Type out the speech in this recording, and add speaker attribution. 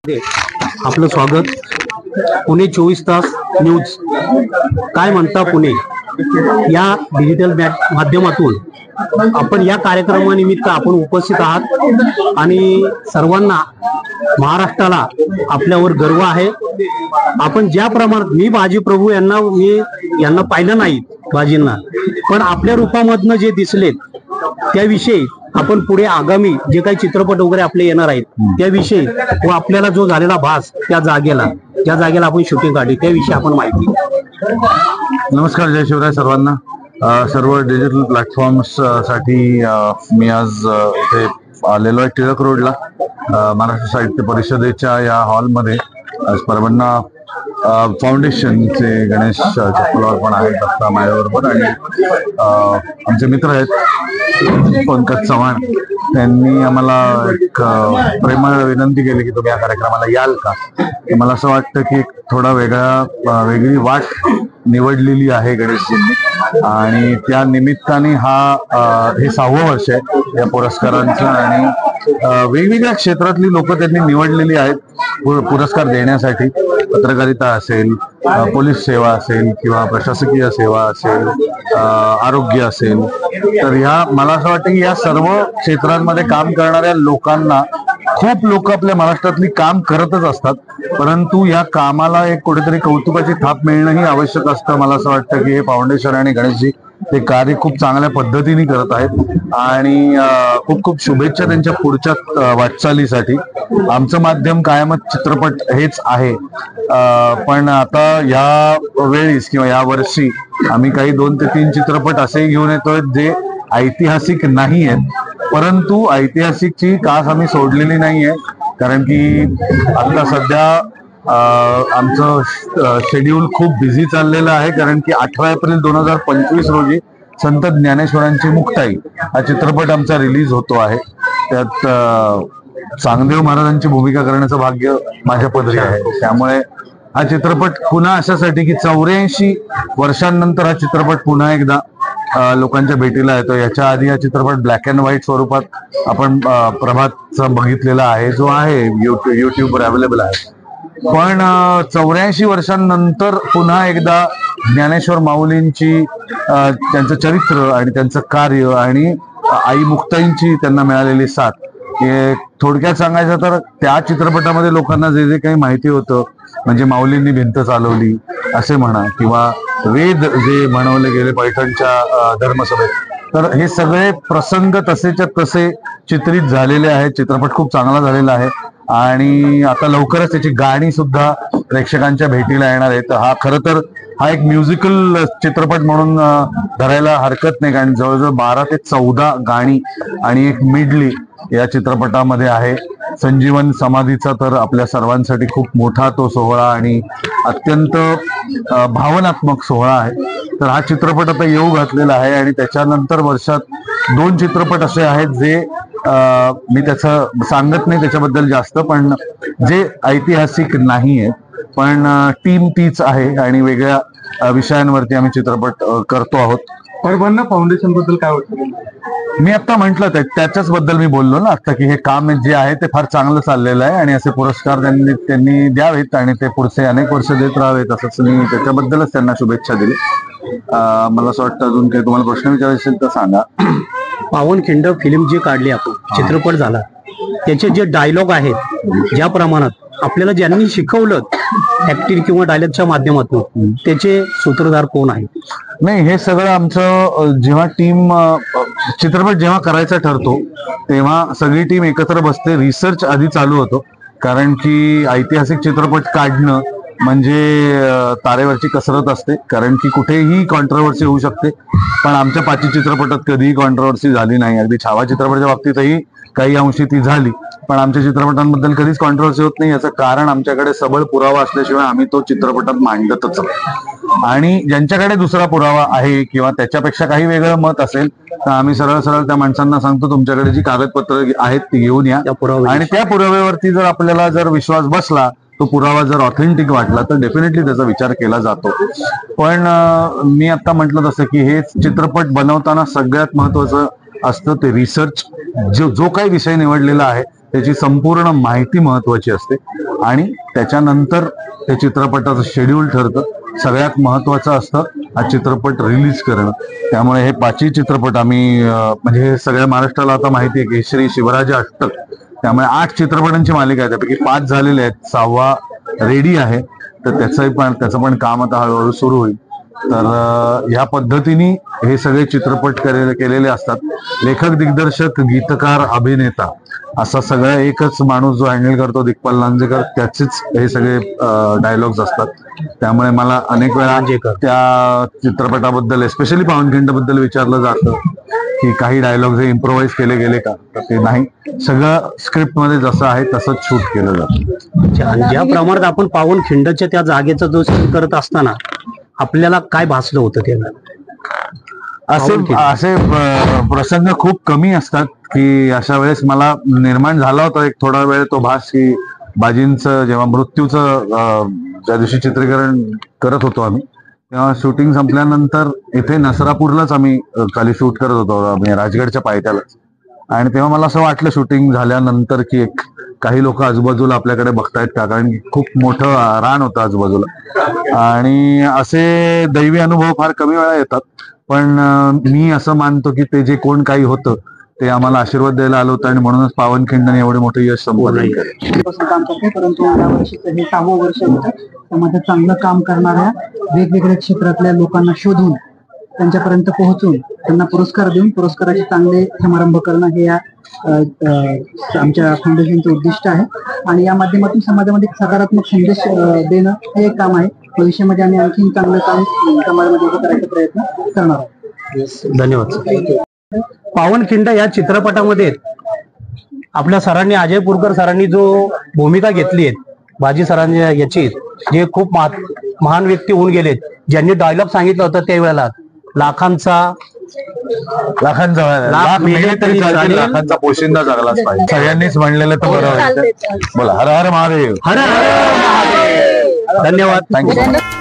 Speaker 1: आपलं स्वागत. पुणे 24 तास न्यूज काय म्हणता पुणे या डिजिटल माध्यमातून आपण या कार्यक्रमानिमित्त आपण उपस्थित आहात आणि सर्वांना महाराष्ट्राला आपल्यावर गर्व आहे. आपण ज्या प्रमाणात मी बाजी प्रभू यांना पाहिलं नाही बाजींना, पण आपल्या रूपामधनं जे दिसलेत त्याविषयी आपण पुढे आगामी जे काही चित्रपट वगैरे आपले येणार आहेत त्याविषयी व आपल्याला जो झालेला भास त्या जागेला आपण शूटिंग काढली त्याविषयी आपण माहिती.
Speaker 2: नमस्कार, जय शिवराय सर्वांना. सर्व डिजिटल प्लॅटफॉर्म्स साठी मी आज इथे आलेलो आहे टिळक रोडला महाराष्ट्र साहित्य परिषदेच्या या हॉलमध्ये. आज परभणा फाउंडेशनचे गणेश चप्पलवार पण आहेत दत्ता माझ्याबरोबर आणि आमचे मित्र आहेत पंकज चव्हाण. त्यांनी आम्हाला एक प्रेमळ विनंती केली की तुम्ही या कार्यक्रमाला याल का. मला असं वाटतं की थोडा वेगळी वाट निवडलेली आहे गणेशजींनी आणि त्या निमित्ताने हे 6वं वर्ष आहे या पुरस्कारांचं आणि वेगवेगळ्या क्षेत्रातली लोक त्यांनी निवडलेली आहेत पुरस्कार देण्यासाठी. पत्रकारिता असेल, पोलीस सेवा असेल किंवा प्रशासकीय सेवा असेल, आरोग्य असेल, तर मला असं वाटतं की या सर्व क्षेत्रांमध्ये काम करणाऱ्या लोकांना खूप लोक आपल्या महाराष्ट्रातली काम करतच असतात, परंतु या कामाला एक कुठेतरी कौतुकाची थाप मिळणंही आवश्यक असतं. मला असं वाटतं की हे फाउंडेशन आणि गणेशजी ते कार्य खूप चांगल्या पद्धतीने करत आहेत आणि खूप खूप शुभेच्छा त्यांच्या पुढच्या वाटचालीसाठी. आमचं माध्यम कायमच चित्रपट हेच आहे, पण आता या वेळीस किंवा या वर्षी आम्ही काही 2 ते 3 चित्रपट असे घेऊन येतोय जे ऐतिहासिक नाही आहेत, परंतु ऐतिहासिकची कास आम्ही सोडलेली नाहीये. कारण की आता सध्या आमचं शेड्यूल खूप बिझी चाललेलं आहे, कारण की 18 एप्रिल 2025 रोजी संत ज्ञानेश्वरांची मुक्ताई हा चित्रपट आमचा रिलीज होतो आहे. त्यात चांगदेव महाराजांची भूमिका करण्याचं भाग्य माझ्या पदरी आहे. त्यामुळे हा चित्रपट पुन्हा अशासाठी की 84 वर्षांनंतर हा चित्रपट पुन्हा एकदा लोकांच्या भेटीला येतो. याच्या आधी हा चित्रपट ब्लॅक अँड व्हाईट स्वरूपात आपण प्रभातचा बघितलेला आहे, जो आहे युट्यूबवर अवेलेबल आहे. पण 84 वर्षांनंतर पुन्हा एकदा ज्ञानेश्वर माऊलींची त्यांचं चरित्र आणि त्यांचं कार्य आणि आई मुक्ताईंची त्यांना मिळालेली साथ, हे थोडक्यात सांगायचं तर त्या चित्रपटामध्ये लोकांना जे जे काही माहिती होतं, म्हणजे माऊलींनी भिंत चालवली असे म्हणा किंवा वेद जे म्हणवले गेले पैठणच्या धर्मसभेत, तर हे सगळे प्रसंग तसेच्या तसे चित्रित झालेले आहेत. चित्रपट खूप चांगला झालेला आहे आणि आता लवकरच त्याची गाणी सुद्धा प्रेक्षकांच्या भेटीला येणार आहेत. खरं तर हा एक म्युझिकल चित्रपट म्हणून धरायला हरकत नाही, कारण जवळजवळ 12 ते 14 गाणी आणि एक मिडली या चित्रपटामध्ये आहे. संजीवन समाधीचा तर आपल्या सर्वांसाठी खूप मोठा तो सोहळा आणि अत्यंत भावनात्मक सोहळा आहे. तर हा चित्रपट आता येऊ घातलेला आहे आणि त्याच्यानंतर वर्षात 2 चित्रपट असे आहेत जे मी त्याचं सांगत नाही त्याच्याबद्दल जास्त, पण जे ऐतिहासिक नाही आहेत, पण टीम तीच आहे आणि वेगळ्या विषयांवरती आम्ही चित्रपट करतो आहोत.
Speaker 3: परभणा फाउंडेशन बद्दल काय वाटतं?
Speaker 2: मी आता म्हटलं त्याच्याच बद्दल मी बोललो ना आता, की हे काम जे आहे ते फार चांगलं चाललेलं आहे आणि असे पुरस्कार त्यांनी द्यावेत आणि ते पुढचे अनेक वर्ष देत राहावेत, असंच मी त्याच्याबद्दलच त्यांना शुभेच्छा दिली. मला असं वाटतं अजून काही तुम्हाला प्रश्न विचारायचे असेल तर सांगा.
Speaker 1: पावनखिंड फिल्म जी काढली आपण, चित्रपट झाला, त्याचे जे डायलॉग आहेत, ज्या प्रमाणात आपल्याला ज्यांनी शिकवलं ऍक्टिंग किंवा डायलॉगच्या माध्यमातून, त्याचे सूत्रधार कोण आहेत?
Speaker 2: नाही, हे सगळं आमचं जेव्हा टीम चित्रपट जेव्हा करायचा ठरतो तेव्हा सगळी टीम एकत्र बसते. रिसर्च आधी चालू होतो, कारण की ऐतिहासिक चित्रपट काढणं म्हणजे तारेवरची कसरत असते, कारण की कुठेही कॉन्ट्रोवर्सी होऊ शकते. पण आमच्या 5 चित्रपटात कधीही कॉन्ट्रोवर्सी झाली नाही. अगदी छावा चित्रपटाच्या बाबतीतही काही अंशी ती झाली, पण आमच्या चित्रपटांबद्दल कधीच कॉन्ट्रोवर्सी होत नाही. याचं कारण आमच्याकडे सबळ पुरावा असल्याशिवाय आम्ही तो चित्रपटात मांडतच नाही. आणि ज्यांच्याकडे दुसरा पुरावा आहे किंवा त्याच्यापेक्षा काही वेगळं मत असेल तर आम्ही सरळ त्या माणसांना सांगतो, तुमच्याकडे जी कागदपत्र आहेत ती घेऊन या आणि त्या पुराव्यावरती जर आपल्याला विश्वास बसला, तो पुरावा जर ऑथेंटिक वाटला तर डेफिनेटली त्याचा विचार केला जातो. पण मी आता म्हटलं तसं की हे चित्रपट बनवताना सगळ्यात महत्वाचं असतं ते रिसर्च. जो काही विषय निवडलेला आहे त्याची संपूर्ण माहिती महत्वाची असते आणि त्याच्यानंतर त्या चित्रपटाचं शेड्यूल ठरतं. सगळ्यात महत्वाचं असतं हा चित्रपट रिलीज करणं. त्यामुळे हे 5ही चित्रपट आम्ही म्हणजे हे सगळ्या महाराष्ट्राला आता माहिती आहे की श्री शिवराज अष्टक, त्यामुळे 8 चित्रपटांची मालिका आहे. त्यापैकी 5 झालेले आहेत, 6वा रेडी आहे. तर त्याचं पण काम आता हळूहळू सुरू होईल. तर या पद्धतीने हे सगळे चित्रपट केलेले असतात. लेखक, दिग्दर्शक, गीतकार, अभिनेता असा सगळा एकच माणूस जो हँडल करतो, दिग्पाल लांजेकर, त्याचेच हे सगळे डायलॉग्स असतात. त्यामुळे मला अनेक वेळा त्या चित्रपटाबद्दल, एस्पेशली पावनखिंड बद्दल विचारलं जातं की काही डायलॉग्स हे इम्प्रोव्हाइज केले गेले का, तर ते नाही. सगळं स्क्रिप्ट मध्ये जसं आहे तसंच शूट केलं जातं.
Speaker 1: आणि ज्या प्रमाणात आपण पावनखिंडच्या त्या जागेचा जो सीन करत असताना आपल्याला काय भासलं होतं ते?
Speaker 2: असे प्रसंग खूप कमी असतात की अशा वेळेस मला निर्माण झाला होता एक थोडा वेळ तो भास की बाजींचं जेव्हा मृत्यूचं ज्या दिवशी चित्रीकरण करत होतो आम्ही, तेव्हा शूटिंग संपल्यानंतर इथे नसरापूरलाच आम्ही खाली शूट करत होतो, आम्ही राजगडच्या पायथ्यालाच. आणि तेव्हा मला असं वाटलं शूटिंग झाल्यानंतर की काही लोक आजूबाजूला आपल्याकडे बघतायत का, कारण खूप मोठं रान होतं आजूबाजूला. आणि असे दैवी अनुभव फार कमी वेळा येतात. पण मी असं मानतो की ते जे कोण काही होतं ते आम्हाला आशीर्वाद द्यायला आलं होतं आणि म्हणूनच पावनखिंडने एवढे मोठे यश संपादन केलं.
Speaker 4: काम करते, परंतु या वर्षीचं हे 6वं वर्ष होतं. त्यामध्ये चांगलं काम करणाऱ्या वेगवेगळ्या क्षेत्रातल्या लोकांना शोधून त्यांच्यापर्यंत पोहोचून त्यांना पुरस्कार देऊन पुरस्काराचे चांगले समारंभ करणं हे या आमच्या फाउंडेशनचं उद्दिष्ट आहे. आणि या माध्यमातून समाजामध्ये एक सकारात्मक संदेश देणं हे एक काम आहे. भविष्यामध्ये आम्ही आणखी चांगलं काम समाजामध्ये करायचा प्रयत्न करणार आहोत.
Speaker 1: धन्यवाद. पावनखिंड या चित्रपटामध्ये आपल्या सरांनी, अजय पुरकर सरांनी जो भूमिका घेतली आहे, बाजी सरांनी याची, जे खूप महान व्यक्ती होऊन गेलेत, ज्यांनी डायलॉग सांगितलं होतं त्यावेळेला लाखांचा
Speaker 2: पोशिंदा जगलाच पाहिजे, सगळ्यांनीच म्हणलेलं तर बरोबर. बोला हर हर महादेव.
Speaker 1: हर हर महादेव. धन्यवाद.
Speaker 2: थँक्यू.